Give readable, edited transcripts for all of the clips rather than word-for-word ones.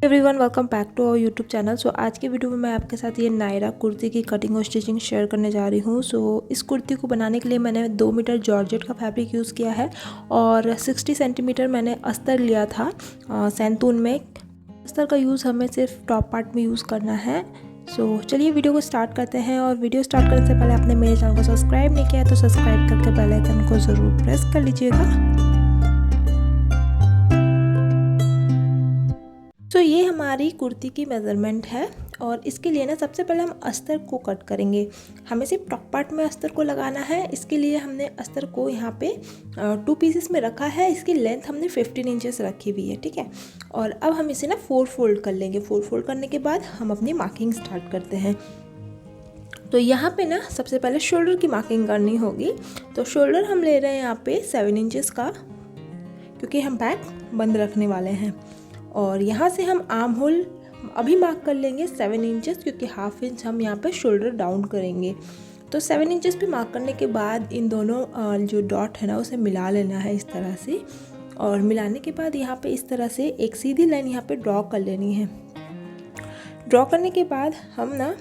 Everyone welcome back to our YouTube channel. So आज की video में मैं आपके साथ ये नायरा कुर्ती की कटिंग और स्टिचिंग शेयर करने जा रही हूँ। सो इस कुर्ती को बनाने के लिए मैंने 2 मीटर जॉर्जेट का फैब्रिक यूज़ किया है और 60 सेंटीमीटर मैंने अस्तर लिया था सैंतून में। अस्तर का यूज़ हमें सिर्फ टॉप पार्ट में यूज़ करना है। सो चलिए वीडियो को स्टार्ट करते हैं। और वीडियो स्टार्ट करने से पहले आपने मेरे चैनल को सब्सक्राइब नहीं किया है तो सब्सक्राइब करके बेल आइकन को ज़रूर प्रेस कर लीजिएगा। तो ये हमारी कुर्ती की मेज़रमेंट है और इसके लिए ना सबसे पहले हम अस्तर को कट करेंगे। हमें सिर्फ टॉप पार्ट में अस्तर को लगाना है। इसके लिए हमने अस्तर को यहाँ पे 2 पीसेस में रखा है। इसकी लेंथ हमने 15 इंचेस रखी हुई है, ठीक है। और अब हम इसे ना 4 फोल्ड कर लेंगे। 4 फोल्ड करने के बाद हम अपनी मार्किंग स्टार्ट करते हैं। तो यहाँ पे ना सबसे पहले शोल्डर की मार्किंग करनी होगी। तो शोल्डर हम ले रहे हैं यहाँ पे 7 इंचेस का, क्योंकि हम बैक बंद रखने वाले हैं। और यहाँ से हम आर्म होल अभी मार्क कर लेंगे 7 इंचेस, क्योंकि हाफ इंच हम यहाँ पे शोल्डर डाउन करेंगे। तो 7 इंचेस पे मार्क करने के बाद इन दोनों जो डॉट है ना उसे मिला लेना है इस तरह से। और मिलाने के बाद यहाँ पे इस तरह से एक सीधी लाइन यहाँ पे ड्रॉ कर लेनी है। ड्रॉ करने के बाद हम ना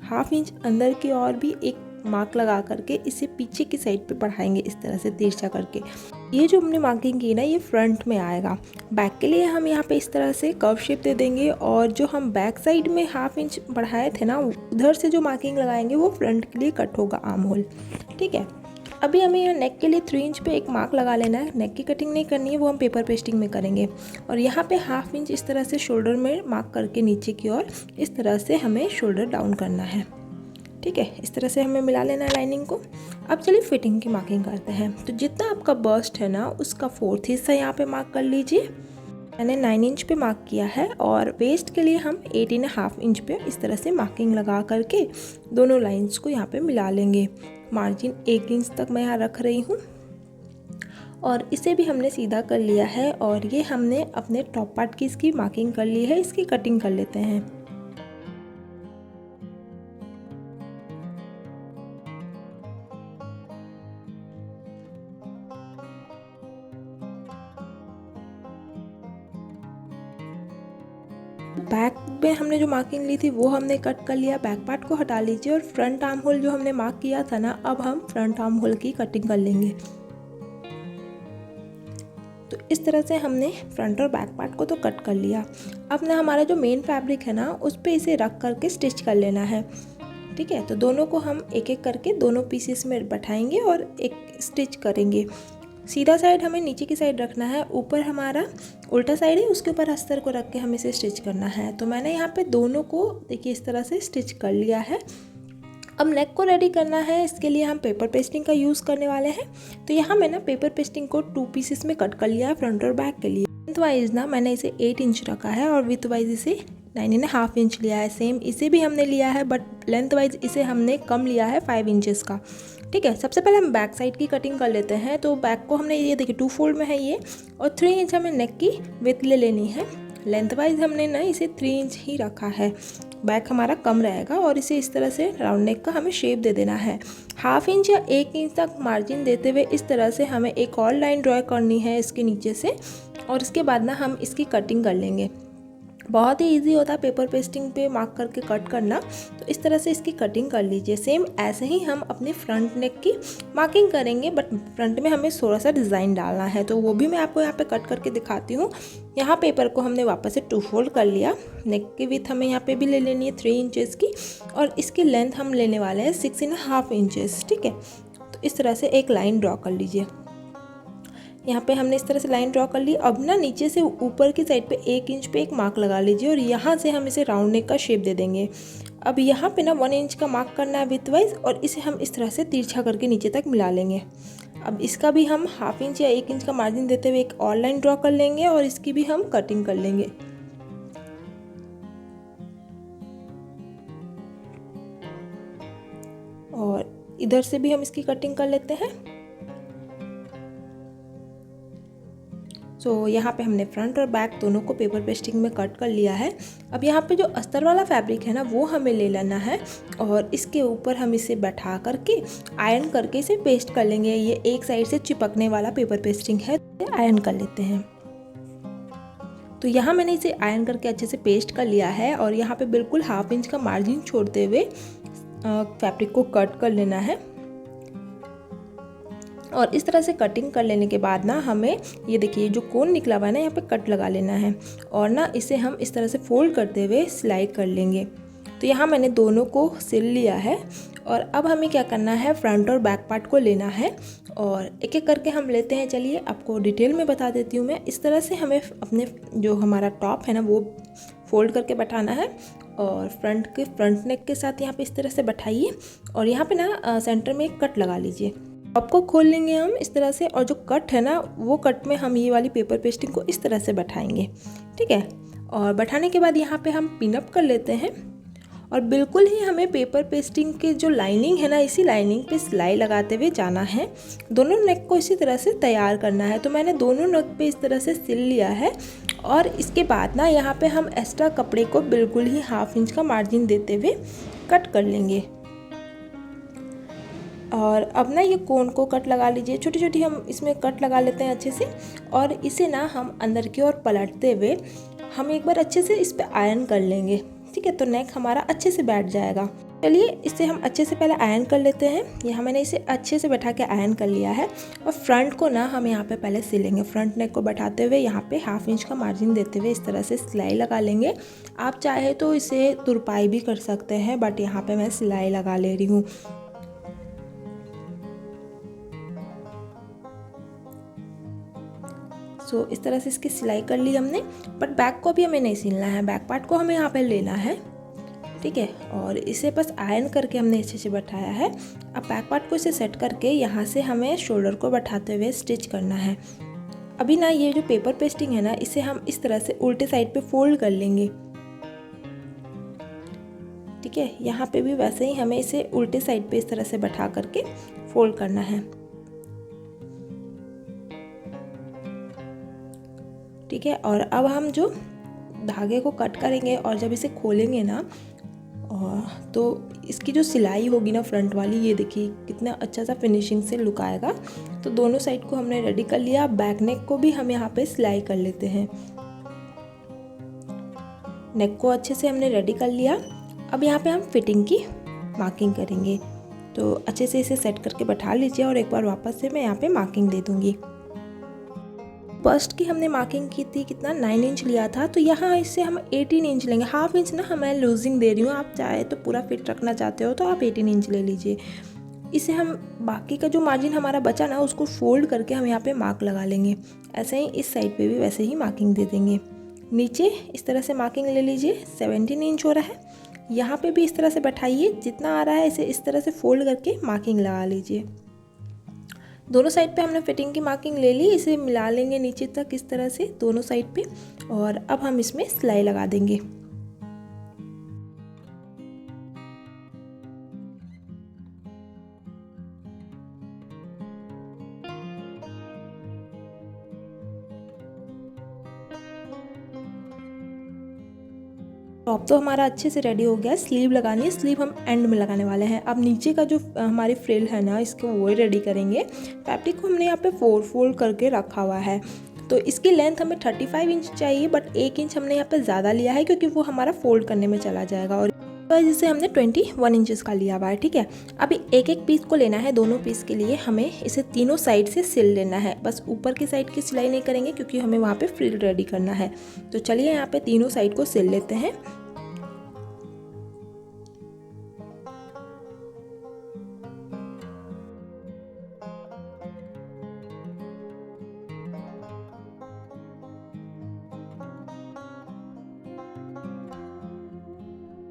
हाफ इंच अंदर की ओर भी एक मार्क लगा करके इसे पीछे की साइड पे बढ़ाएंगे इस तरह से तिरछा करके। ये जो हमने मार्किंग की ना ये फ्रंट में आएगा। बैक के लिए हम यहाँ पे इस तरह से कर्व शेप दे देंगे और जो हम बैक साइड में हाफ इंच बढ़ाए थे ना उधर से जो मार्किंग लगाएंगे वो फ्रंट के लिए कट होगा आर्म होल, ठीक है। अभी हमें यहाँ नेक के लिए 3 इंच पे एक मार्क लगा लेना है। नेक की कटिंग नहीं करनी है, वो हम पेपर पेस्टिंग में करेंगे। और यहाँ पे हाफ इंच इस तरह से शोल्डर में मार्क करके नीचे की ओर इस तरह से हमें शोल्डर डाउन करना है, ठीक है। इस तरह से हमें मिला लेना है लाइनिंग को। अब चलिए फिटिंग की मार्किंग करते हैं। तो जितना आपका बस्ट है ना उसका 4th हिस्सा यहाँ पे मार्क कर लीजिए। मैंने 9 इंच पे मार्क किया है और वेस्ट के लिए हम 18.5 इंच पे इस तरह से मार्किंग लगा करके दोनों लाइंस को यहाँ पे मिला लेंगे। मार्जिन 1 इंच तक मैं यहाँ रख रही हूँ और इसे भी हमने सीधा कर लिया है। और ये हमने अपने टॉप पार्ट की इसकी मार्किंग कर ली है। इसकी कटिंग कर लेते हैं। बैक में हमने जो मार्किंग ली थी वो हमने कट कर लिया। बैक पार्ट को हटा लीजिए और फ्रंट आर्म होल जो हमने मार्क किया था ना अब हम फ्रंट आर्म होल की कटिंग कर लेंगे। तो इस तरह से हमने फ्रंट और बैक पार्ट को तो कट कर लिया। अब ना हमारा जो मेन फैब्रिक है ना उस पर इसे रख करके स्टिच कर लेना है, ठीक है। तो दोनों को हम एक एक करके दोनों पीसेस में बैठाएंगे और एक स्टिच करेंगे। सीधा साइड हमें नीचे की साइड रखना है, ऊपर हमारा उल्टा साइड है उसके ऊपर अस्तर को रख के हमें इसे स्टिच करना है। तो मैंने यहाँ पे दोनों को देखिए इस तरह से स्टिच कर लिया है। अब नेक को रेडी करना है। इसके लिए हम पेपर पेस्टिंग का यूज़ करने वाले हैं। तो यहाँ मैंने पेपर पेस्टिंग को 2 पीसेस में कट कर लिया है फ्रंट और बैक के लिए। लेंथ वाइज ना मैंने इसे 8 इंच रखा है और विथ वाइज इसे 9.5 इंच लिया है। सेम इसे भी हमने लिया है बट लेंथ वाइज इसे हमने कम लिया है 5 इंचेस का, ठीक है। सबसे पहले हम बैक साइड की कटिंग कर लेते हैं। तो बैक को हमने ये देखिए 2 फोल्ड में है ये, और 3 इंच हमें नेक की विड्थ ले लेनी है। लेंथ वाइज हमने ना इसे 3 इंच ही रखा है। बैक हमारा कम रहेगा और इसे इस तरह से राउंड नेक का हमें शेप दे देना है। हाफ इंच या 1 इंच तक मार्जिन देते हुए इस तरह से हमें एक और लाइन ड्रॉ करनी है इसके नीचे से, और इसके बाद ना हम इसकी कटिंग कर लेंगे। बहुत ही इजी होता है पेपर पेस्टिंग पे मार्क करके कट करना। तो इस तरह से इसकी कटिंग कर लीजिए। सेम ऐसे ही हम अपने फ्रंट नेक की मार्किंग करेंगे बट फ्रंट में हमें थोड़ा सा डिज़ाइन डालना है, तो वो भी मैं आपको यहाँ पे कट करके दिखाती हूँ। यहाँ पेपर को हमने वापस से 2 फोल्ड कर लिया। नेक की विड्थ हमें यहाँ पे भी ले लेनी है 3 इंचेस की, और इसकी लेंथ हम लेने वाले हैं 6.5 इंचेस, ठीक है। तो इस तरह से एक लाइन ड्रॉ कर लीजिए। यहाँ पे हमने इस तरह से लाइन ड्रॉ कर ली। अब ना नीचे से ऊपर की साइड पे 1 इंच पे एक मार्क लगा लीजिए और यहाँ से हम इसे राउंड नेक का शेप दे देंगे। अब यहाँ पे ना 1 इंच का मार्क करना है विथ वाइज, और इसे हम इस तरह से तिरछा करके नीचे तक मिला लेंगे। अब इसका भी हम हाफ इंच या 1 इंच का मार्जिन देते हुए एक और लाइन ड्रॉ कर लेंगे और इसकी भी हम कटिंग कर लेंगे। और इधर से भी हम इसकी कटिंग कर लेते हैं। सो यहाँ पे हमने फ्रंट और बैक दोनों को पेपर पेस्टिंग में कट कर लिया है। अब यहाँ पे जो अस्तर वाला फैब्रिक है ना वो हमें ले लेना है और इसके ऊपर हम इसे बैठा करके आयरन करके इसे पेस्ट कर लेंगे। ये एक साइड से चिपकने वाला पेपर पेस्टिंग है, आयरन कर लेते हैं। तो यहाँ मैंने इसे आयरन करके अच्छे से पेस्ट कर लिया है और यहाँ पे बिल्कुल 1/2 इंच का मार्जिन छोड़ते हुए फैब्रिक को कट कर लेना है। और इस तरह से कटिंग कर लेने के बाद ना हमें ये देखिए जो कोन निकला हुआ है ना, यहाँ पे कट लगा लेना है और ना इसे हम इस तरह से फोल्ड करते हुए सिलाई कर लेंगे। तो यहाँ मैंने दोनों को सिल लिया है और अब हमें क्या करना है, फ्रंट और बैक पार्ट को लेना है और एक एक करके हम लेते हैं। चलिए आपको डिटेल में बता देती हूँ मैं। इस तरह से हमें अपने जो हमारा टॉप है ना वो फोल्ड करके बैठाना है और फ्रंट नेक के साथ यहाँ पे इस तरह से बैठाइए और यहाँ पे ना सेंटर में एक कट लगा लीजिए। टॉप को खोल लेंगे हम इस तरह से और जो कट है ना वो कट में हम ये वाली पेपर पेस्टिंग को इस तरह से बैठाएंगे, ठीक है। और बैठाने के बाद यहाँ पे हम पिन अप कर लेते हैं और बिल्कुल ही हमें पेपर पेस्टिंग के जो लाइनिंग है ना, इसी लाइनिंग पे सिलाई लगाते हुए जाना है। दोनों नेक को इसी तरह से तैयार करना है। तो मैंने दोनों नेक पे इस तरह से सिल लिया है और इसके बाद ना यहाँ पे हम एक्स्ट्रा कपड़े को बिल्कुल ही 1/2 इंच का मार्जिन देते हुए कट कर लेंगे। और अब ना ये कोन को कट लगा लीजिए, छोटी छोटी हम इसमें कट लगा लेते हैं अच्छे से और इसे ना हम अंदर की ओर पलटते हुए हम एक बार अच्छे से इस पर आयरन कर लेंगे, ठीक है। तो नेक हमारा अच्छे से बैठ जाएगा। चलिए इसे हम अच्छे से पहले आयरन कर लेते हैं। यहाँ मैंने इसे अच्छे से बैठा के आयरन कर लिया है और फ्रंट को ना हम यहाँ पे पहले सिलेंगे। फ्रंट नेक को बैठाते हुए यहाँ पे 1/2 इंच का मार्जिन देते हुए इस तरह से सिलाई लगा लेंगे। आप चाहे तो इसे तुरपाई भी कर सकते हैं, बट यहाँ पे मैं सिलाई लगा ले रही हूँ। सो इस तरह से इसकी सिलाई कर ली हमने, बट बैक को भी हमें नहीं सिलना है, बैक पार्ट को हमें यहाँ पे लेना है, ठीक है। और इसे बस आयरन करके हमने अच्छे से बैठाया है। अब बैक पार्ट को इसे सेट करके यहाँ से हमें शोल्डर को बैठाते हुए स्टिच करना है। अभी ना ये जो पेपर पेस्टिंग है ना, इसे हम इस तरह से उल्टे साइड पे फोल्ड कर लेंगे, ठीक है। यहाँ पे भी वैसे ही हमें इसे उल्टे साइड पे इस तरह से बैठा करके फोल्ड करना है, ठीक है। और अब हम जो धागे को कट करेंगे और जब इसे खोलेंगे ना तो इसकी जो सिलाई होगी ना फ्रंट वाली, ये देखिए कितना अच्छा सा फिनिशिंग से लुक आएगा। तो दोनों साइड को हमने रेडी कर लिया। बैक नेक को भी हम यहाँ पे सिलाई कर लेते हैं। नेक को अच्छे से हमने रेडी कर लिया। अब यहाँ पे हम फिटिंग की मार्किंग करेंगे। तो अच्छे से इसे सेट करके बैठा लीजिए और एक बार वापस से मैं यहाँ पे मार्किंग दे दूँगी। बस्ट की हमने मार्किंग की थी कितना 9 इंच लिया था, तो यहाँ इससे हम 18 इंच लेंगे। 1/2 इंच ना मैं लूजिंग दे रही हूँ, आप चाहे तो पूरा फिट रखना चाहते हो तो आप 18 इंच ले लीजिए। इसे हम बाकी का जो मार्जिन हमारा बचा ना उसको फोल्ड करके हम यहाँ पे मार्क लगा लेंगे। ऐसे ही इस साइड पे भी वैसे ही मार्किंग दे देंगे। नीचे इस तरह से मार्किंग ले लीजिए, 17 इंच हो रहा है। यहाँ पे भी इस तरह से बैठाइए, जितना आ रहा है इसे इस तरह से फोल्ड करके मार्किंग लगा लीजिए। दोनों साइड पे हमने फिटिंग की मार्किंग ले ली। इसे मिला लेंगे नीचे तक इस तरह से दोनों साइड पे और अब हम इसमें सिलाई लगा देंगे। टॉप तो हमारा अच्छे से रेडी हो गया है। स्लीव लगानी है, स्लीव हम एंड में लगाने वाले हैं। अब नीचे का जो हमारी फ्रिल है ना, इसको वो रेडी करेंगे। फैब्रिक को हमने यहाँ पे 4 फोल्ड करके रखा हुआ है। तो इसकी लेंथ हमें 35 इंच चाहिए, बट 1 इंच हमने यहाँ पे ज़्यादा लिया है क्योंकि वो हमारा फोल्ड करने में चला जाएगा। और जिसे हमने 21 इंचेस का लिया हुआ है, ठीक है। अभी एक एक पीस को लेना है। दोनों पीस के लिए हमें इसे तीनों साइड से सिल लेना है। बस ऊपर की साइड की सिलाई नहीं करेंगे क्योंकि हमें वहाँ पे फ्रिल रेडी करना है। तो चलिए यहाँ पे तीनों साइड को सिल लेते हैं।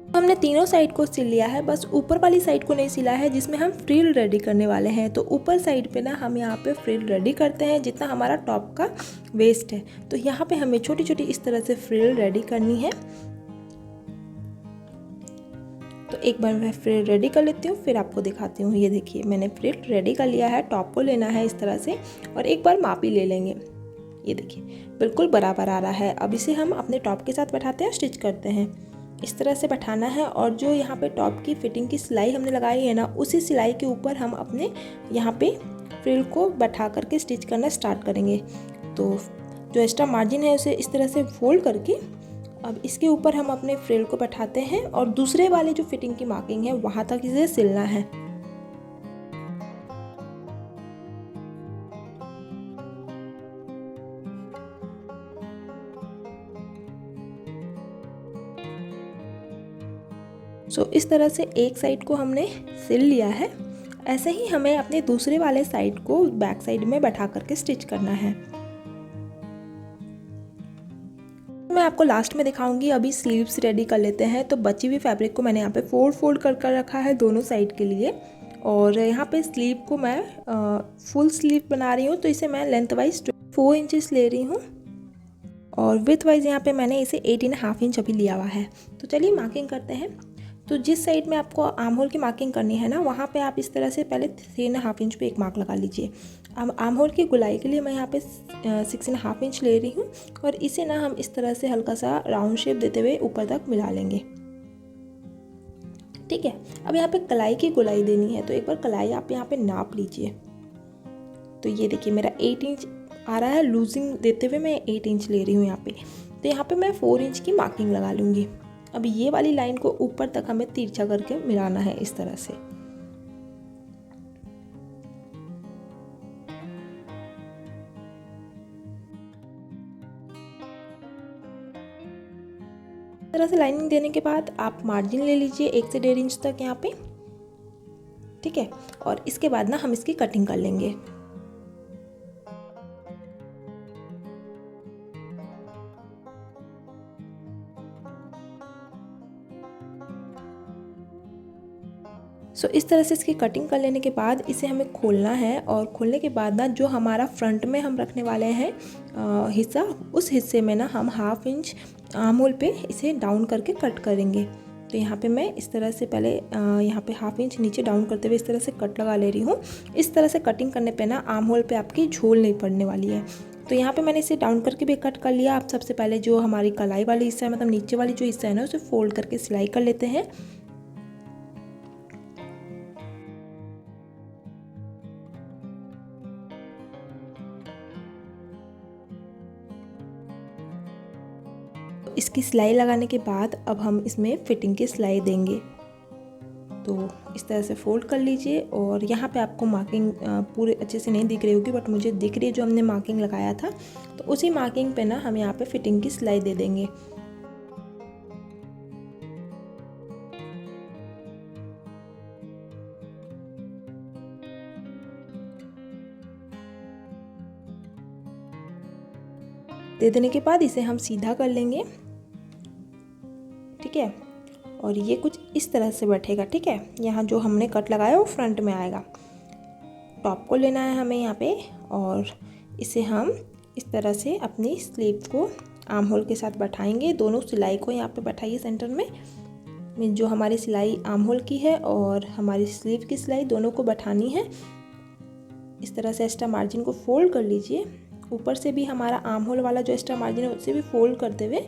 हमने तीनों साइड को सिल लिया है, बस ऊपर वाली साइड को नहीं सिला है जिसमें हम फ्रिल रेडी करने वाले हैं। तो ऊपर साइड पे ना हम यहाँ पे फ्रिल रेडी करते हैं जितना हमारा टॉप का वेस्ट है। तो यहाँ पे हमें छोटी छोटी इस तरह से फ्रिल रेडी करनी है। तो एक बार मैं फ्रिल रेडी कर लेती हूँ, फिर आपको दिखाती हूँ। ये देखिए मैंने फ्रिल रेडी कर लिया है। टॉप को लेना है इस तरह से और एक बार मापी ले लेंगे। ये देखिए बिल्कुल बराबर आ रहा है। अब इसे हम अपने टॉप के साथ बैठाते हैं, स्टिच करते हैं। इस तरह से बैठाना है और जो यहाँ पे टॉप की फिटिंग की सिलाई हमने लगाई है ना, उसी सिलाई के ऊपर हम अपने यहाँ पे फ्रिल को बैठा करके स्टिच करना स्टार्ट करेंगे। तो जो एक्स्ट्रा मार्जिन है उसे इस तरह से फोल्ड करके अब इसके ऊपर हम अपने फ्रिल को बैठाते हैं और दूसरे वाले जो फिटिंग की मार्किंग है वहाँ तक इसे सिलना है। इस तरह से एक साइड को हमने सिल लिया है। ऐसे ही हमें अपने दूसरे वाले साइड को बैक साइड में बैठा करके स्टिच करना है। मैं आपको लास्ट में दिखाऊंगी। अभी स्लीव्स रेडी कर लेते हैं। तो बची हुई फैब्रिक को मैंने यहाँ पे फोल्ड कर रखा है दोनों साइड के लिए, और यहाँ पे स्लीव को मैं फुल स्लीव बना रही हूँ, तो इसे मैं लेंथ वाइज 4 इंचेस ले रही हूँ और विथ वाइज यहाँ पे मैंने इसे 8.5 इंच अभी लिया हुआ है। तो चलिए मार्किंग करते हैं। तो जिस साइड में आपको आर्म होल की मार्किंग करनी है ना, वहाँ पे आप इस तरह से पहले 3.5 इंच पे एक मार्क लगा लीजिए। अब आर्म होल की गुलाई के लिए मैं यहाँ पे 6.5 इंच ले रही हूँ और इसे ना हम इस तरह से हल्का सा राउंड शेप देते हुए ऊपर तक मिला लेंगे। ठीक है। अब यहाँ पे कलाई की गुलाई देनी है, तो एक बार कलाई आप यहाँ पे नाप लीजिए। तो ये देखिए मेरा 8 इंच आ रहा है। लूजिंग देते हुए मैं 8 इंच ले रही हूँ यहाँ पे। तो यहाँ पे मैं 4 इंच की मार्किंग लगा लूँगी। अब ये वाली लाइन को ऊपर तक हमें तिरछा करके मिलाना है इस तरह से। इस तरह से लाइनिंग देने के बाद आप मार्जिन ले लीजिए 1 से 1.5 इंच तक यहाँ पे। ठीक है। और इसके बाद ना हम इसकी कटिंग कर लेंगे। इस तरह से इसकी कटिंग कर लेने के बाद इसे हमें खोलना है, और खोलने के बाद ना जो हमारा फ्रंट में हम रखने वाले हैं हिस्सा, उस हिस्से में ना हम 1/2 इंच आर्म होल पे इसे डाउन करके कट करेंगे। तो यहाँ पे मैं इस तरह से पहले यहाँ पे 1/2 इंच नीचे डाउन करते हुए इस तरह से कट लगा ले रही हूँ। इस तरह से कटिंग करने पे ना आर्म होल पे आपकी झोल नहीं पड़ने वाली है। तो यहाँ पे मैंने इसे डाउन करके भी कट कर लिया। आप सबसे पहले जो हमारी कलाई वाली हिस्सा है, मतलब नीचे वाली जो हिस्सा है ना, उसे फोल्ड करके सिलाई कर लेते हैं। इसकी सिलाई लगाने के बाद अब हम इसमें फिटिंग की सिलाई देंगे। तो इस तरह से फोल्ड कर लीजिए, और यहाँ पे आपको मार्किंग पूरे अच्छे से नहीं दिख रही होगी, बट मुझे दिख रही है जो हमने मार्किंग लगाया था। तो उसी मार्किंग पे ना हम यहाँ पे फिटिंग की सिलाई दे देंगे। दे देने के बाद इसे हम सीधा कर लेंगे। ठीक है। और ये कुछ इस तरह से बैठेगा। ठीक है। यहाँ जो हमने कट लगाया वो फ्रंट में आएगा। टॉप को लेना है हमें यहाँ पे, और इसे हम इस तरह से अपनी स्लीव को आर्म होल के साथ बैठाएंगे। दोनों सिलाई को यहाँ पे बैठाइए सेंटर में। जो हमारी सिलाई आर्म होल की है और हमारी स्लीव की सिलाई दोनों को बैठानी है। इस तरह से एक्स्ट्रा मार्जिन को फोल्ड कर लीजिए। ऊपर से भी हमारा आर्म होल वाला जो एक्स्ट्रा मार्जिन है उसे भी फोल्ड करते हुए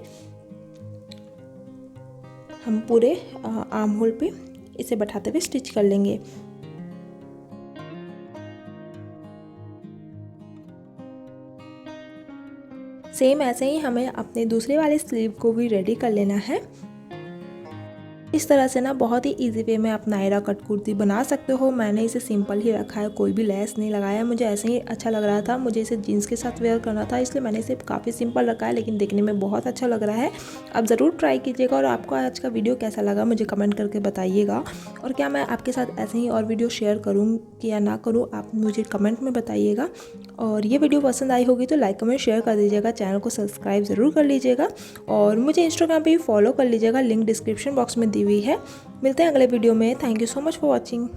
हम पूरे आर्म होल पे इसे बैठाते हुए स्टिच कर लेंगे। सेम ऐसे ही हमें अपने दूसरे वाले स्लीव को भी रेडी कर लेना है। इस तरह से ना बहुत ही इजी वे में आप नायरा कट कुर्ती बना सकते हो। मैंने इसे सिंपल ही रखा है, कोई भी लेस नहीं लगाया। मुझे ऐसे ही अच्छा लग रहा था, मुझे इसे जीन्स के साथ वेयर करना था, इसलिए मैंने इसे काफ़ी सिंपल रखा है, लेकिन देखने में बहुत अच्छा लग रहा है। आप ज़रूर ट्राई कीजिएगा, और आपको आज का वीडियो कैसा लगा मुझे कमेंट करके बताइएगा। और क्या मैं आपके साथ ऐसे ही और वीडियो शेयर करूँ कि या ना करूँ, आप मुझे कमेंट में बताइएगा। और ये वीडियो पसंद आई होगी तो लाइक कमेंट शेयर कर दीजिएगा, चैनल को सब्सक्राइब ज़रूर कर लीजिएगा, और मुझे इंस्टाग्राम पे भी फॉलो कर लीजिएगा, लिंक डिस्क्रिप्शन बॉक्स में दी हुई है। मिलते हैं अगले वीडियो में। Thank you so much for watching.